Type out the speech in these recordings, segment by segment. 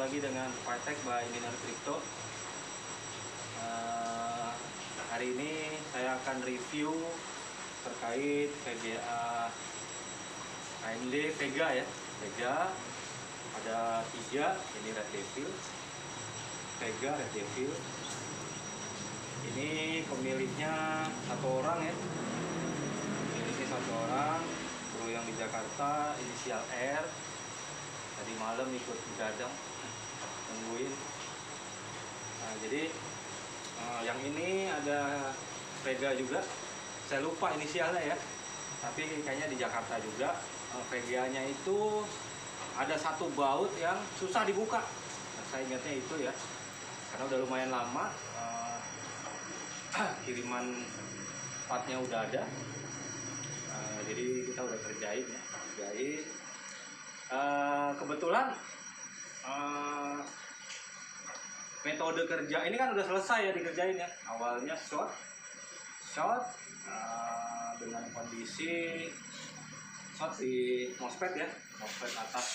lagi dengan Fitek by Miner Crypto. Hari ini saya akan review terkait VGA AMD Vega ya. Vega ada 3, ini Red Devil, Vega Red Devil. Ini pemiliknya satu orang ya. Pemiliknya satu orang, bro yang di Jakarta, inisial R. Tadi malam ikut begadang nungguin. Nah, jadi yang ini ada Vega juga, saya lupa inisialnya ya, tapi kayaknya di Jakarta juga. Vega-nya itu ada satu baut yang susah dibuka. Nah, saya ingatnya itu ya, karena udah lumayan lama. Kiriman partnya udah ada, jadi kita udah kerjain ya, kebetulan metode kerja ini kan udah selesai ya dikerjain ya. Awalnya short dengan kondisi short di MOSFET ya, MOSFET atas.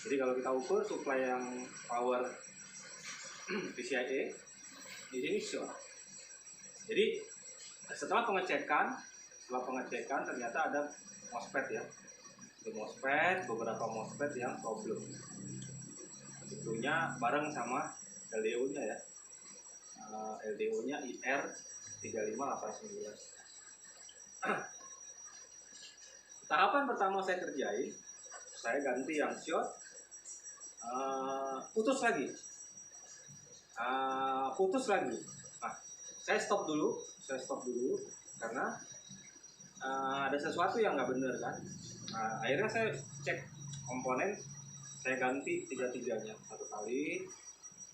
Jadi kalau kita ukur supply yang power PCIe di sini short. Jadi setelah pengecekan ternyata ada MOSFET ya. Di MOSFET, beberapa MOSFET yang problem. Tentunya bareng sama LDO-nya ya. LDO-nya IR3589. Tahapan pertama saya kerjain, saya ganti yang short, putus lagi. Nah, saya stop dulu karena ada sesuatu yang nggak benar kan. Nah, akhirnya saya cek komponen, saya ganti tiga-tiganya satu kali.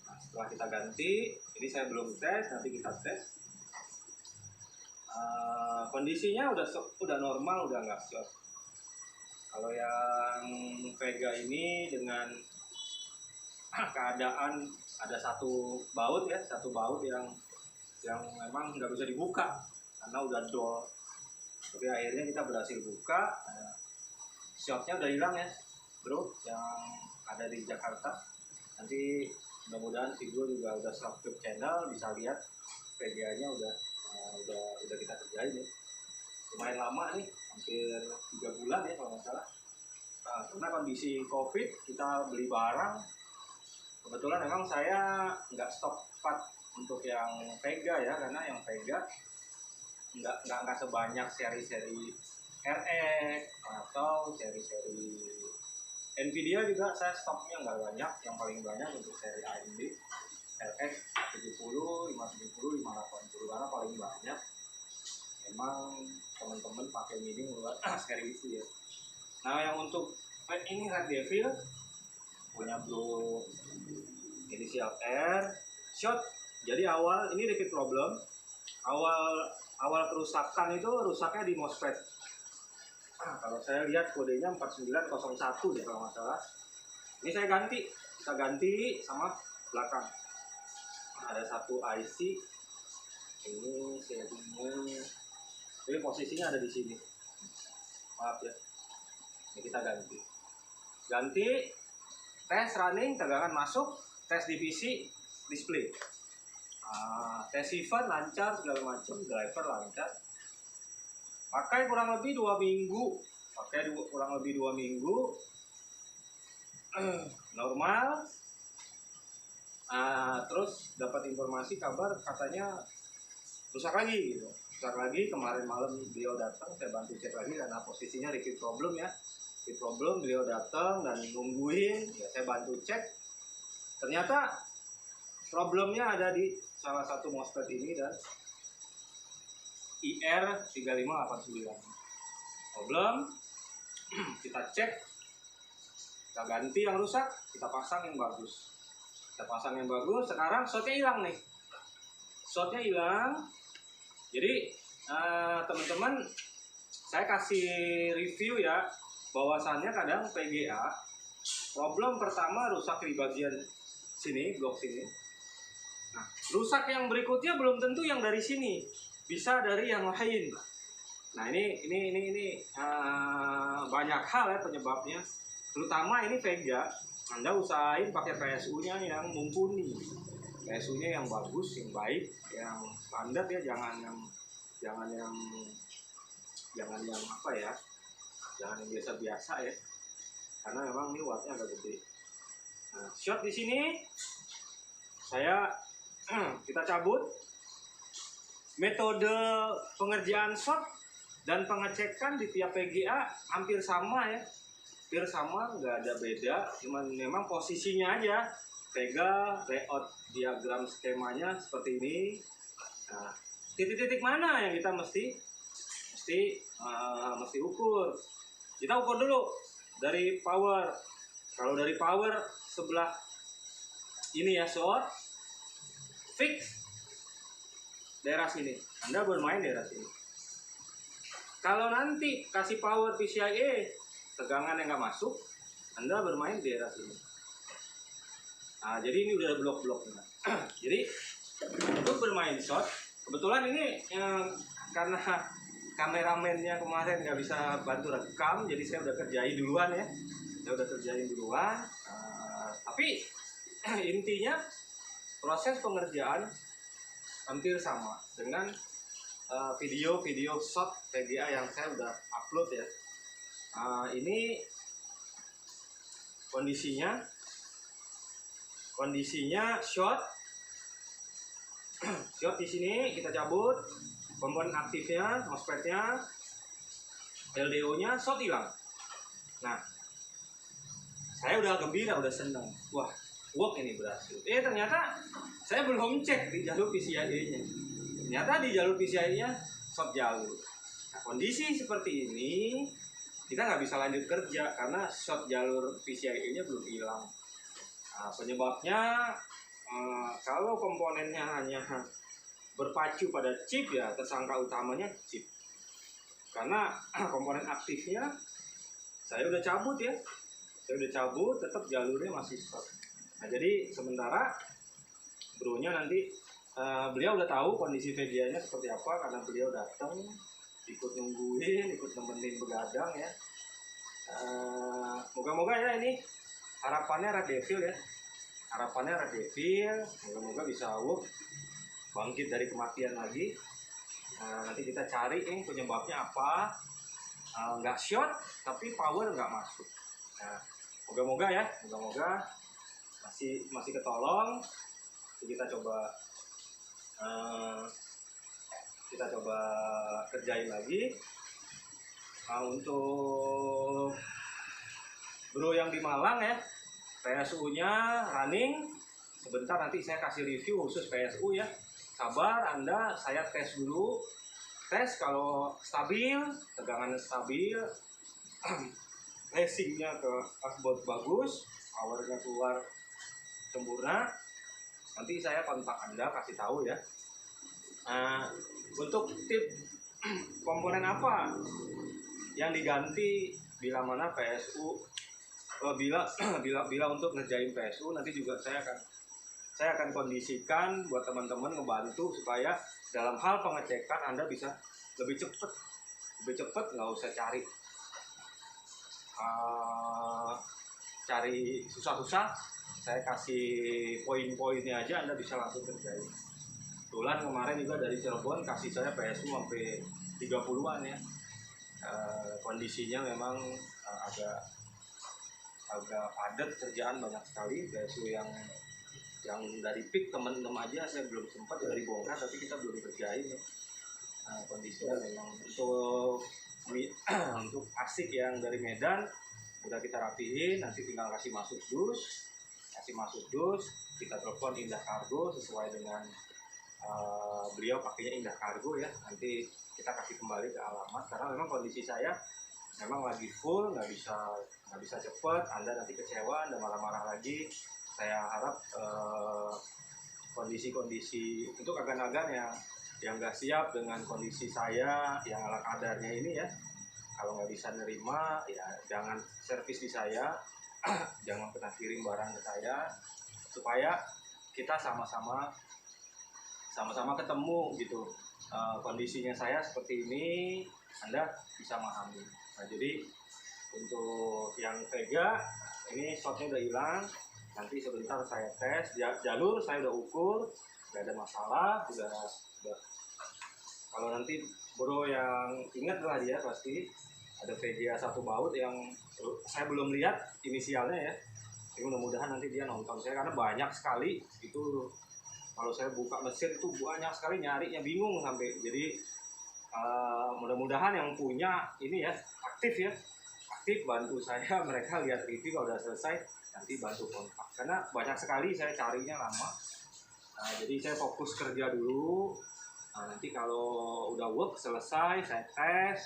Nah, setelah kita ganti, ini saya belum tes, nanti kita tes. Kondisinya udah normal, udah nggak short. Kalau yang Vega ini dengan keadaan ada satu baut yang memang nggak bisa dibuka karena udah dull. Tapi akhirnya kita berhasil buka. Shotnya udah hilang ya bro, yang ada di Jakarta. Nanti mudah-mudahan video juga udah subscribe channel, bisa lihat VGA nya udah kita kerjain ya. Lumayan lama nih, hampir 3 bulan ya kalau nggak salah. Nah, karena kondisi COVID kita beli barang, kebetulan memang saya nggak stok part untuk yang Vega ya, karena yang Vega nggak sebanyak seri-seri RX atau seri-seri Nvidia juga. Saya stoknya nggak banyak, yang paling banyak untuk seri AMD RX 70, 570, 580 karena paling banyak memang teman-teman pakai mini buat seri itu ya. Nah, yang untuk ini Red Devil punya bro inisial R, short. Jadi awal ini repeat problem, awal kerusakan itu rusaknya di MOSFET. Nah, kalau saya lihat kodenya 4901 ya kalau nggak salah. Ini kita ganti sama belakang. Nah, ada satu IC, ini serinya, ini posisinya ada di sini. Maaf ya, ini kita ganti, tes running, tegangan masuk, tes divisi, display. Tes event lancar, segala macam, driver lancar. Pakai kurang lebih 2 minggu. Normal. Terus dapat informasi kabar katanya rusak lagi gitu. Kemarin malam beliau datang, saya bantu cek lagi karena posisinya repeat problem ya. Repeat problem, beliau datang dan nungguin, ya saya bantu cek. Ternyata problemnya ada di salah satu MOSFET ini dan IR3589. Problem, kita cek, kita ganti yang rusak, kita pasang yang bagus. Sekarang shotnya hilang nih. Jadi teman-teman, saya kasih review ya, bahwasannya kadang VGA problem pertama rusak di bagian sini, blok sini. Nah, rusak yang berikutnya belum tentu yang dari sini, bisa dari yang lain. Nah, ini banyak hal ya penyebabnya. Terutama ini Vega Anda usahain pakai PSU-nya yang mumpuni, PSU-nya yang bagus, yang baik, yang standar ya, jangan yang jangan yang apa ya, jangan yang biasa-biasa ya, karena memang ini wattnya agak gede. Nah, shot di sini kita cabut. Metode pengerjaan shot dan pengecekan di tiap PGA hampir sama ya, hampir sama, nggak ada beda, cuman memang posisinya aja. Vega layout diagram skemanya seperti ini. Nah, titik-titik mana yang kita mesti ukur. Kita ukur dulu dari power. Kalau dari power sebelah ini ya short fix daerah sini, Anda bermain daerah sini. Kalau nanti kasih power PCIe, tegangan yang nggak masuk, Anda bermain daerah sini. Nah, jadi ini udah blok-blok. Jadi untuk bermain shot, kebetulan ini karena kameramennya kemarin nggak bisa bantu rekam, jadi saya udah kerjain duluan ya. Tapi intinya proses pengerjaan hampir sama dengan video-video shot PGA yang saya udah upload ya. Ini kondisinya shot di sini kita cabut komponen aktifnya, MOSFET-nya, LDO-nya, shot hilang. Nah, saya udah gembira, udah senang. Wah, work ini berhasil. Ternyata saya belum cek di jalur PCIe-nya. Ternyata di jalur PCIe-nya short jalur. Nah, kondisi seperti ini kita nggak bisa lanjut kerja karena short jalur PCIe-nya belum hilang. Nah, penyebabnya kalau komponennya hanya berpacu pada chip ya, tersangka utamanya chip. Karena komponen aktifnya saya udah cabut ya. Tetap jalurnya masih short. Nah, jadi sementara bronya nanti beliau udah tahu kondisi VGA-nya seperti apa karena beliau datang ikut nungguin, ikut nemenin begadang ya. Moga-moga ya ini harapannya Red Devil ya. Moga-moga bisa work, bangkit dari kematian lagi. Nanti kita cari penyebabnya apa. Nggak short tapi power nggak masuk. Nah, moga-moga masih ketolong. Kita coba kerjain lagi. Untuk bro yang di Malang ya, PSU-nya running. Sebentar nanti saya kasih review khusus PSU ya. Sabar Anda, saya tes dulu. Tes kalau stabil, tegangannya stabil, racingnya ke dashboard bagus, powernya keluar sempurna, nanti saya kontak Anda kasih tahu ya. Untuk tip komponen apa yang diganti bila mana PSU, bila untuk ngerjain PSU, nanti juga saya akan kondisikan buat teman-teman ngebantu supaya dalam hal pengecekan Anda bisa lebih cepat, nggak usah cari susah-susah. Saya kasih poin-poinnya aja, Anda bisa langsung kerjain. Kebetulan kemarin juga dari Cirebon kasih saya PSU sampai 30-an ya. Kondisinya memang agak padat kerjaan, banyak sekali PSU yang dari pick teman-teman aja saya belum sempat dari bongkar, tapi kita belum kerjain ya. Kondisinya memang untuk asik yang dari Medan udah kita rapiin, nanti tinggal kasih masuk dus, kita telepon Indah Kargo sesuai dengan beliau pakainya Indah Kargo ya. Nanti kita kasih kembali ke alamat karena memang kondisi saya memang lagi full, nggak bisa cepet. Anda nanti kecewa, Anda marah-marah lagi. Saya harap kondisi-kondisi untuk agan-agan yang nggak siap dengan kondisi saya yang ala kadarnya ini ya, kalau nggak bisa nerima ya jangan servis di saya. Jangan pernah kirim barang ke saya, supaya kita sama-sama ketemu gitu. Kondisinya saya seperti ini, Anda bisa memahami. Nah, jadi untuk yang Vega ini shotnya udah hilang. Nanti sebentar saya tes jalur, saya udah ukur, nggak ada masalah, udah. Kalau nanti bro yang ingat lah, dia pasti ada VGA 1 baut yang saya belum lihat inisialnya ya. Ini mudah-mudahan nanti dia nonton saya, karena banyak sekali itu. Kalau saya buka mesin itu banyak sekali, nyarinya bingung sampai. Jadi mudah-mudahan yang punya ini ya aktif bantu saya. Mereka lihat review, kalau udah selesai nanti bantu kontak, karena banyak sekali saya carinya lama. Jadi saya fokus kerja dulu. Nanti kalau udah work selesai saya tes,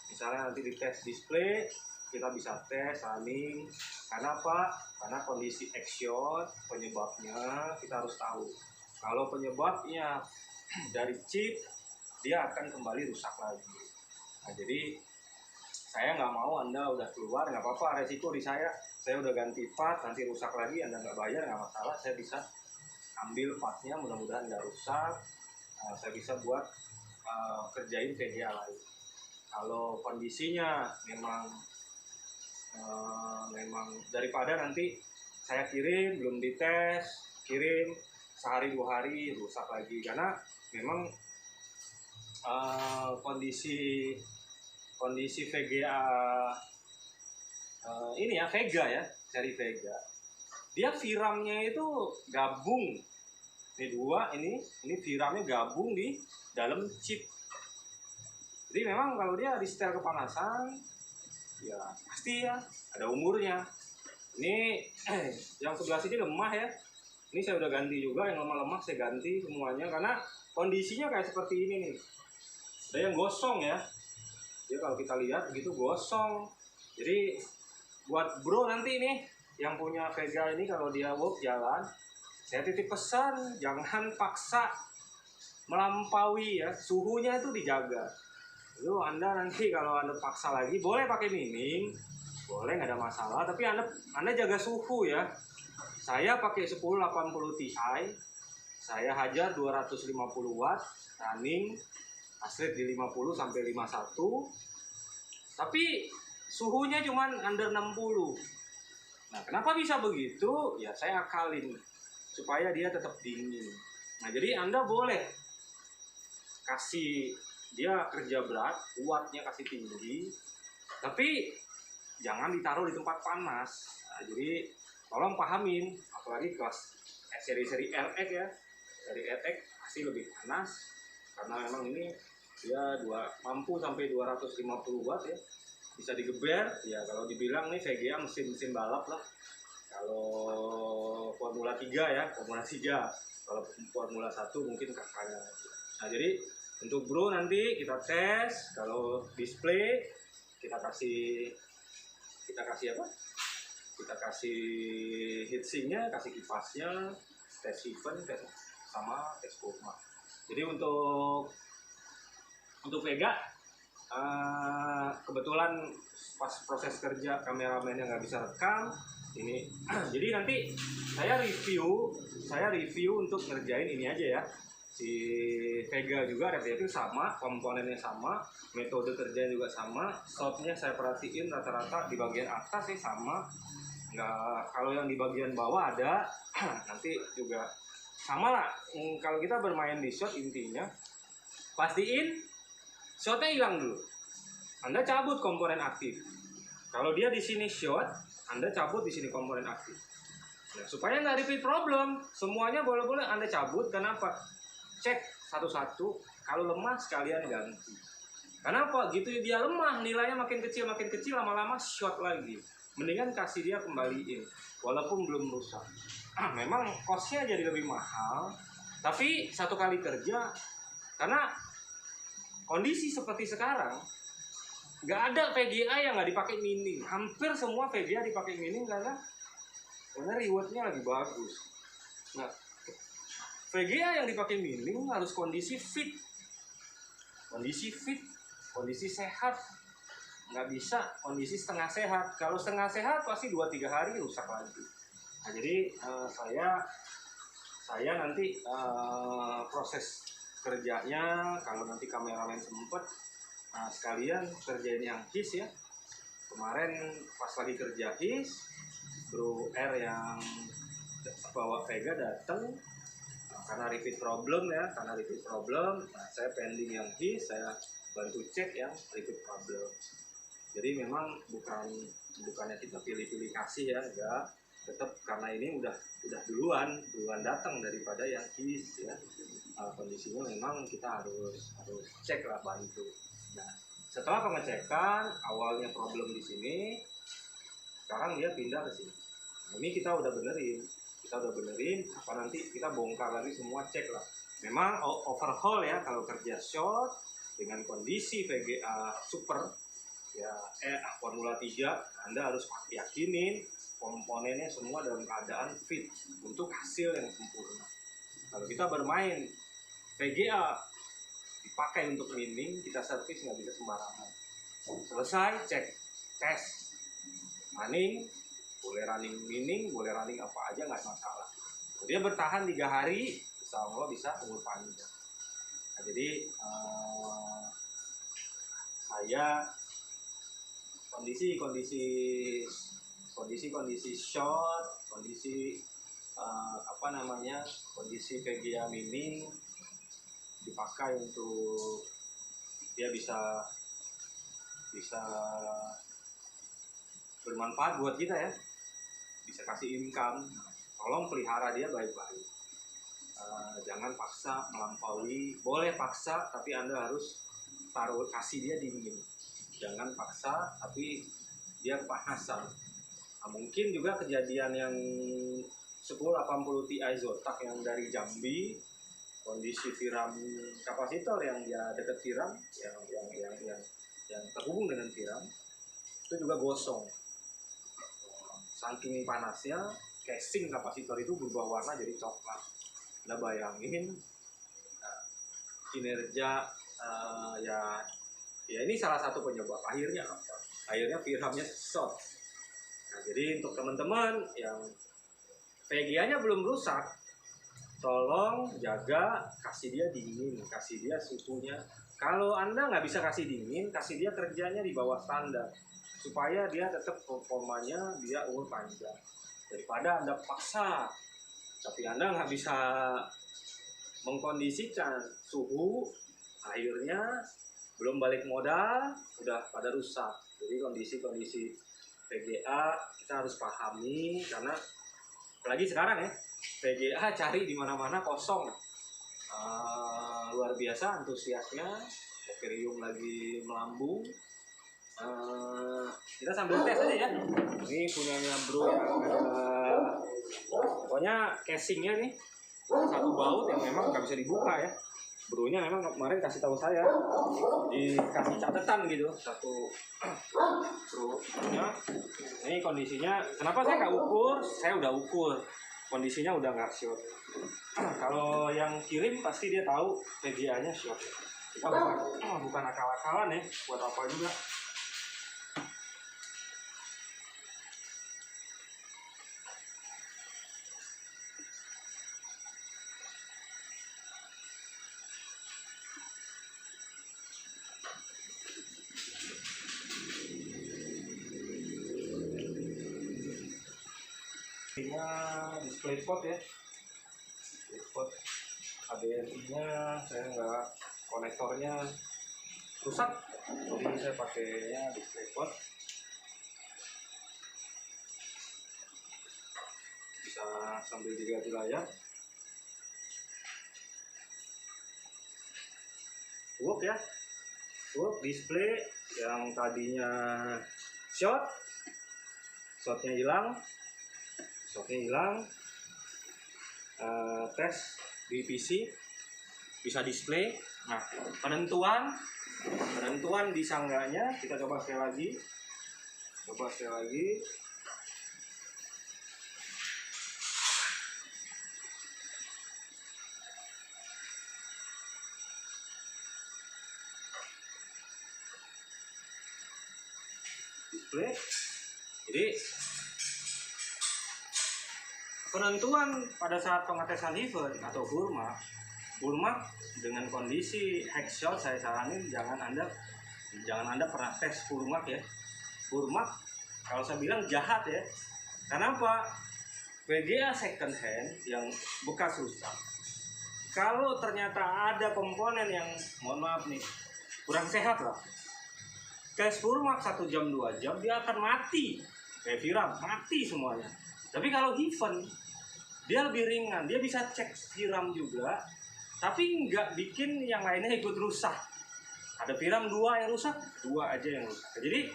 misalnya nanti di tes display kita bisa tes running. Karena apa? Karena kondisi action penyebabnya kita harus tahu. Kalau penyebabnya dari chip, dia akan kembali rusak lagi. Jadi saya nggak mau Anda udah keluar, nggak apa-apa, resiko di saya udah ganti part, nanti rusak lagi, Anda nggak bayar, nggak masalah, saya bisa ambil partnya, mudah-mudahan nggak rusak. Saya bisa buat kerjain VGA lain. Kalau kondisinya memang daripada nanti saya kirim belum dites, kirim sehari 2 hari rusak lagi, karena memang kondisi VGA ini ya, Vega ya, seri Vega, dia VRAM-nya itu gabung. Ini dua, ini VRAM-nya gabung di dalam chip. Jadi memang kalau dia di setel kepanasan, ya pasti ya ada umurnya. Ini yang sebelah sini lemah ya. Ini saya udah ganti juga, yang lemah-lemah saya ganti semuanya, karena kondisinya kayak seperti ini nih. Ada yang gosong ya. Jadi kalau kita lihat begitu gosong. Jadi buat bro nanti nih yang punya Vega ini, kalau dia work jalan, saya titip pesan jangan paksa melampaui ya, suhunya itu dijaga. Itu Anda nanti kalau Anda paksa lagi, boleh pakai minim, boleh, nggak ada masalah, tapi Anda jaga suhu ya. Saya pakai 1080 Ti, saya hajar 250 watt running, aslit di 50 sampai 51, tapi suhunya cuma under 60. Nah, kenapa bisa begitu? Ya saya akalin supaya dia tetap dingin. Nah, jadi Anda boleh kasih dia kerja berat, wattnya kasih tinggi, tapi jangan ditaruh di tempat panas. Nah, jadi tolong pahamin, apalagi kelas seri-seri RX ya, dari RX pasti lebih panas, karena memang ini dia mampu sampai 250 watt ya, bisa digeber ya. Kalau dibilang nih VGA mesin balap lah, kalau Formula 3 ya, Formula 3. Kalau Formula 1 mungkin kakaknya. Nah, jadi untuk bro nanti kita tes, kalau display kita kasih apa? Kita kasih heatsinknya, kasih kipasnya, tes event, sama tes kurma. Jadi untuk Vega, kebetulan pas proses kerja kameramennya nggak bisa rekam ini. Jadi nanti saya review untuk ngerjain ini aja ya. Si Vega juga review sama, komponennya sama, metode kerjanya juga sama, shotnya saya perhatiin rata-rata di bagian atas sih sama. Nggak, kalau yang di bagian bawah ada nanti juga sama lah. Kalau kita bermain di shot, intinya pastiin shotnya hilang dulu. Anda cabut komponen aktif. Kalau dia di sini shot, Anda cabut di sini komponen aktif. Nah, supaya nggak repeat problem, semuanya boleh-boleh Anda cabut. Kenapa? Cek satu-satu. Kalau lemah sekalian ganti. Kenapa? Gitu dia lemah, nilainya makin kecil, lama-lama shot lagi. Mendingan kasih dia kembaliin, walaupun belum rusak. Memang costnya jadi lebih mahal, tapi satu kali kerja, karena kondisi seperti sekarang, nggak ada VGA yang nggak dipakai minim. Hampir semua VGA dipakai minim karena rewardnya lagi bagus. Nah, VGA yang dipakai minim harus kondisi fit, kondisi sehat. Nggak bisa kondisi setengah sehat. Kalau setengah sehat pasti 2-3 hari rusak lagi. Nah, jadi saya nanti proses kerjanya, kalau nanti kameramen sempet, sekalian kerjain yang his ya. Kemarin pas lagi kerja his, bro R yang bawa Vega datang karena repeat problem ya, nah saya pending yang his, saya bantu cek yang repeat problem. Jadi memang bukannya kita pilih-pilih kasih ya, enggak, tetap karena ini udah duluan datang daripada yang his ya. Kondisinya memang kita harus cek lah, bantu. Nah, setelah pengecekan awalnya problem di sini, sekarang dia pindah ke sini. Nah, ini kita udah benerin, apa nanti kita bongkar lagi semua, cek lah. Memang overhaul ya, kalau kerja short dengan kondisi VGA super ya, Formula 3, Anda harus yakinin komponennya semua dalam keadaan fit untuk hasil yang sempurna. Kalau kita bermain VGA dipakai untuk mining, kita servis nggak bisa sembarangan. Selesai cek, tes, running, boleh running mining, boleh running apa aja, nggak masalah. Dia bertahan 3 hari, insya Allah bisa umur panjang. Nah, jadi saya kondisi short, kondisi kondisi VGA mining dipakai untuk dia bisa bermanfaat buat kita ya, bisa kasih income. Tolong pelihara dia baik-baik, jangan paksa melampaui. Boleh paksa tapi Anda harus kasih dia dingin, jangan paksa tapi dia kepanasan. Nah, mungkin juga kejadian yang 1080 Ti Zotac yang dari Jambi, kondisi tiram kapasitor yang dia dekat tiram, yang terhubung dengan tiram itu juga gosong. Saking panasnya, casing kapasitor itu berubah warna jadi coklat. Anda bayangin kinerja ya ini salah satu penyebab. Akhirnya apa? Akhirnya tiramnya short. Nah, jadi untuk teman-teman yang VGA-nya belum rusak, tolong jaga, kasih dia dingin, kasih dia suhunya. Kalau Anda nggak bisa kasih dingin, kasih dia kerjanya di bawah standar, supaya dia tetap performanya dia umur panjang. Daripada Anda paksa, tapi Anda nggak bisa mengkondisikan suhu, akhirnya belum balik modal, udah pada rusak. Jadi kondisi VGA kita harus pahami, karena apalagi sekarang ya, VGA cari di mana-mana kosong. Luar biasa antusiasnya, Ethereum lagi melambung. Kita sambil tes aja ya. Ini punyanya bro yang pokoknya casingnya nih satu baut yang memang nggak bisa dibuka ya. Bronya memang kemarin kasih tahu saya, dikasih catatan gitu, satu bronya. Ini kondisinya, kenapa saya nggak ukur? Saya udah ukur, kondisinya udah nggak short. Kalau yang kirim pasti dia tahu VGA-nya short. Kita bukan akal-akalan ya, buat apa juga. DisplayPort ya, DisplayPort HDMI-nya saya nggak, konektornya rusak, jadi saya pakainya DisplayPort. Bisa sambil dilihat di layar. Work ya, work display yang tadinya shotnya hilang. Tes di PC bisa display. Nah, penentuan bisa enggaknya kita coba sekali lagi. Display. Jadi penentuan pada saat pengetesan event atau burmak dengan kondisi headshot, saya saranin jangan anda pernah tes burmak ya. Burmak kalau saya bilang jahat ya, Kenapa? VGA second hand yang bekas rusak, kalau ternyata ada komponen yang mohon maaf nih kurang sehat lah, tes Furmak 1 jam 2 jam dia akan mati, kayak VRAM mati semuanya. Tapi kalau Heaven dia lebih ringan, dia bisa cek VRAM juga, tapi nggak bikin yang lainnya ikut rusak. Ada VRAM 2 yang rusak, 2 aja yang rusak. Jadi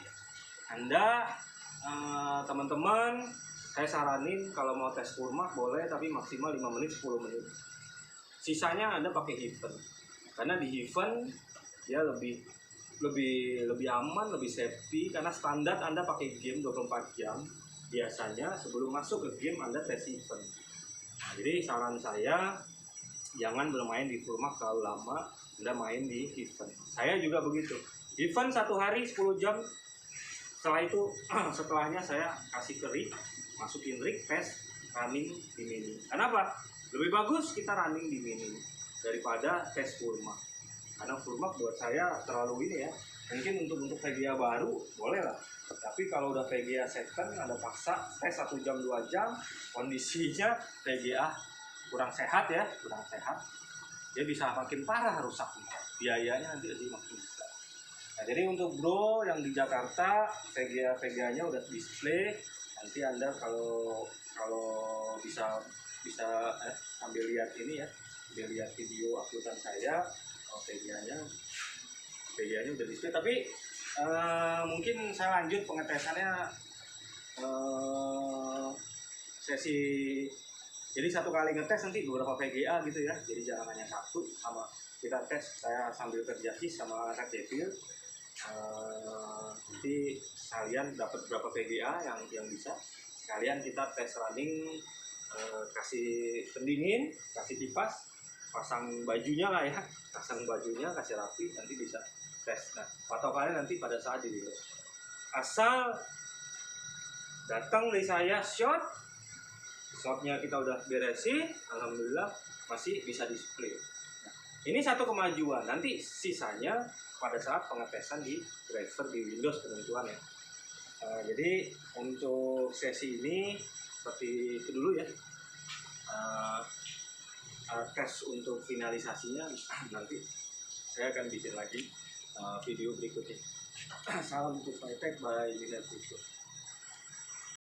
Anda teman-teman, saya saranin kalau mau tes Furmak boleh, tapi maksimal 5 menit 10 menit. Sisanya Anda pakai Heaven. Karena di Heaven dia lebih aman, lebih safety, karena standar Anda pakai game 24 jam. Biasanya sebelum masuk ke game Anda tes Heaven. Nah, jadi saran saya jangan bermain di Furmak terlalu lama, Anda main di Heaven. Saya juga begitu. Heaven 1 hari 10 jam. Setelah itu setelahnya saya kasih ke rig, masukin rig, tes, running di mini. Kenapa? Lebih bagus kita running di mini daripada tes Furmak. Karena Furmak buat saya terlalu ini ya. Mungkin untuk VGA baru boleh lah. Tapi kalau udah VGA second, Anda paksa tes 1 jam 2 jam, kondisinya VGA kurang sehat ya, kurang sehat. Dia bisa makin parah rusaknya. Biayanya nanti jadi makin besar. Nah, jadi untuk bro yang di Jakarta, VGA-nya udah display. Nanti Anda kalau bisa sambil lihat ini ya, sambil lihat video uploadan saya, VGA-nya udah display. Tapi mungkin saya lanjut pengetesannya sesi. Jadi 1 kali ngetes nanti beberapa VGA gitu ya. Jadi jangan hanya 1, sama kita tes. Saya sambil kerja sih sama anak Devil. Nanti kalian dapat berapa VGA yang bisa. Sekalian kita tes running, kasih pendingin, kasih kipas, pasang bajunya lah ya, pasang bajunya, kasih rapi, nanti bisa tes. Nah, patokannya nanti pada saat di reels. Asal datang dari saya shotnya kita udah beresin, alhamdulillah masih bisa display. Nah, ini satu kemajuan. Nanti sisanya pada saat pengetesan di driver di Windows penentuan ya. Jadi untuk sesi ini seperti itu dulu ya. Tes untuk finalisasinya nanti saya akan bikin lagi video berikutnya. Salam untuk Tech by Winner Video.